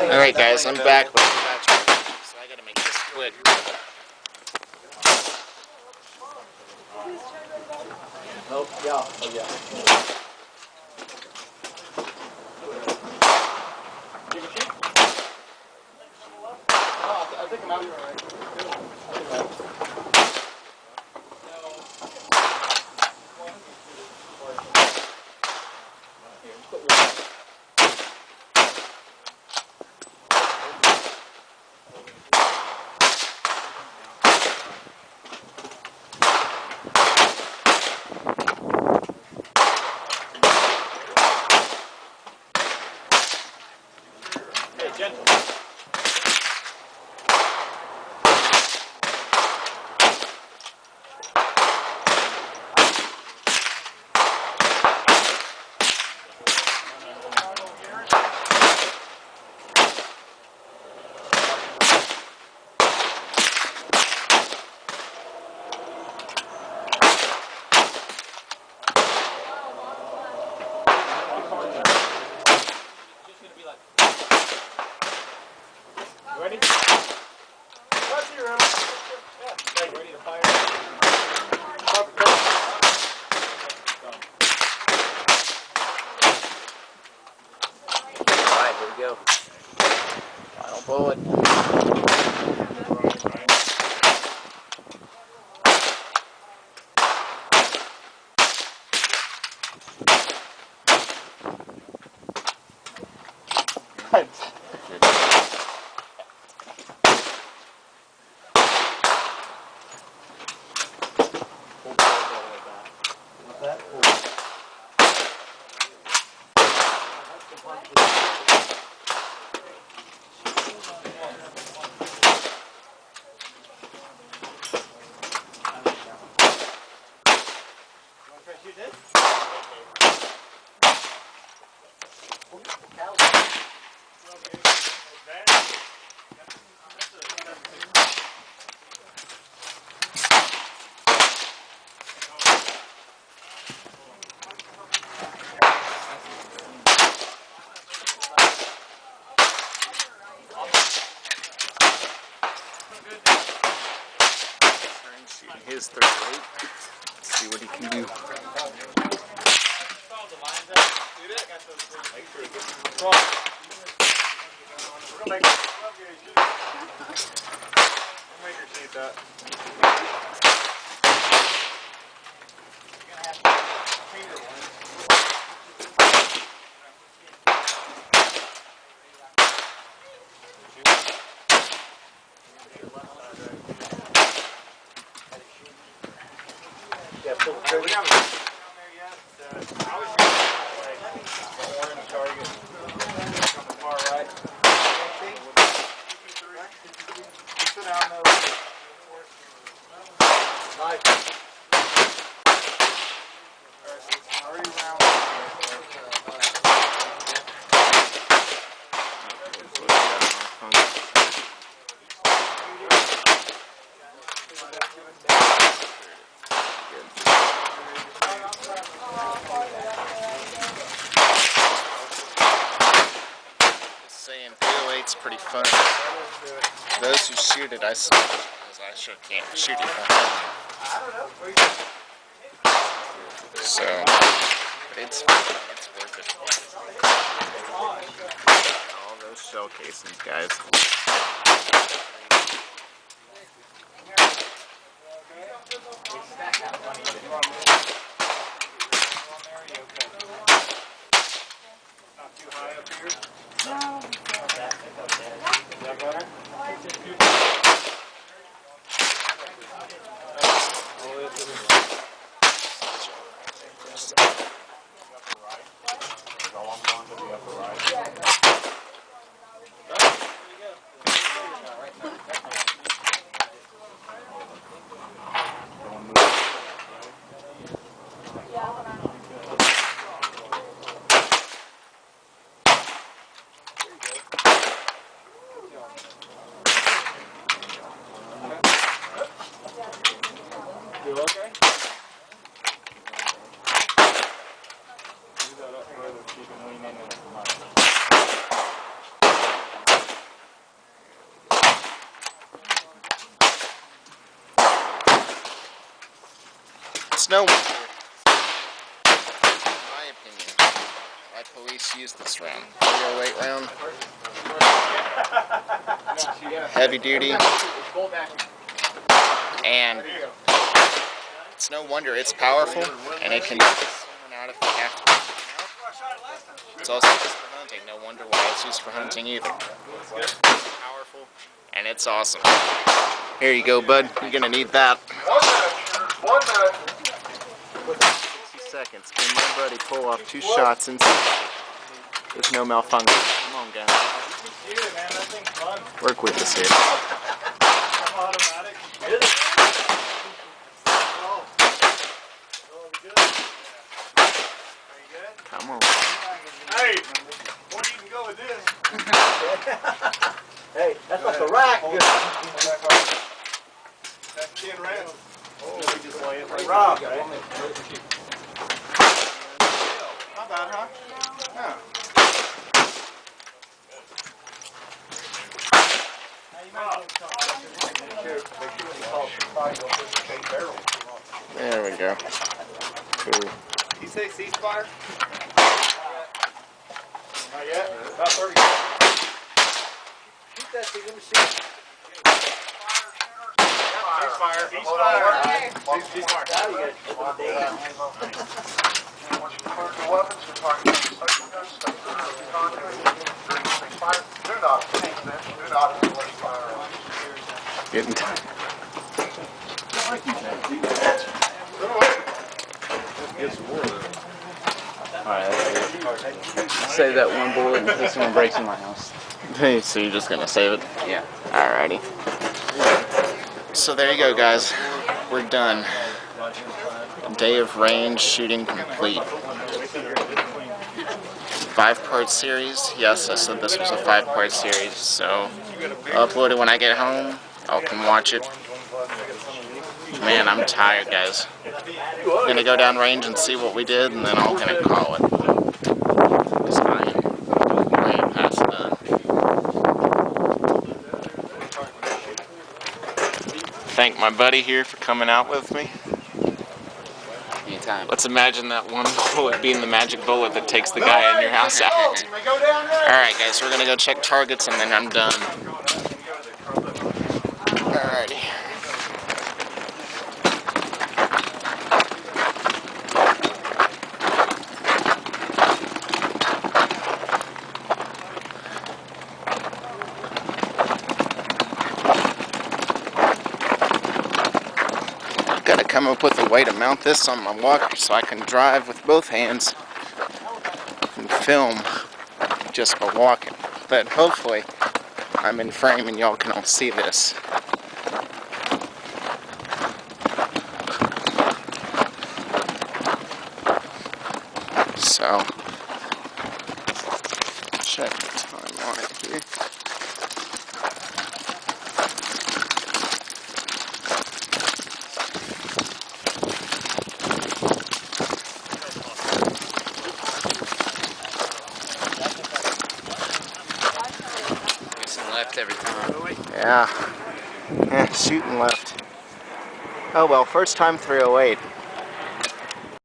Alright guys, I'm back with the batch, so I gotta make this quick. Oh, yeah. Oh, yeah. I think I'm out here already. Hey, gentle. Ready? Let's see, Ronald. Yeah. Okay, ready to fire. Alright, here we go. Final bullet. Shooting his 38. Let's see what he can do. Yeah, pull the trigger. We haven't down there yet. I was using like the orange target on the far right. You sit down though. Nice. Already round. Saying PO8's pretty fun. Those who shoot it, I suck, because I sure can't shoot it from home. So, it's worth it. All those shell casings, guys. Not too high up here. No. Is that better? It's no wonder, in my opinion, why police use this round. 308 round. It's heavy duty. And it's no wonder it's powerful, and it can get someone out if they have to. It's also used for hunting. No wonder why it's used for hunting either. It's powerful, and it's awesome. Here you go, bud. You're gonna need that. 60 seconds. Can my buddy pull off 2 shots in 60 with no malfunction? Come on, guys. Work with us here. Come on. Hey, what do you can go with this? Hey, that's like a rack. That's 10 rounds. Oh, we just lay it right Rock. Not bad, huh? No. There we go. Cool. You say ceasefire? Not yet? About 30 Shoot that thing, let me see. Ceasefire. Ceasefire. Ceasefire. Now you got to Getting time. Save that one bullet in case someone breaks in my house. Hey, so you're just gonna save it? Yeah. Alrighty. So there you go, guys. We're done. Day of range shooting complete. 5-part series. Yes, I said this was a 5-part series. So I'll upload it when I get home. Y'all can watch it. Man, I'm tired, guys. I'm gonna go down range and see what we did, and then I'm gonna call it. Because I am way past done. Thank my buddy here for coming out with me. Anytime. Let's imagine that one bullet being the magic bullet that takes the guy in your house out. Alright, guys, we're gonna go check targets, and then I'm done. Alrighty. Gotta come up with a way to mount this on my walker so I can drive with both hands and film just by walking. But hopefully I'm in frame and y'all can all see this. So, check the time on it here. Left every time. Yeah, shooting left. Oh well, first time 308.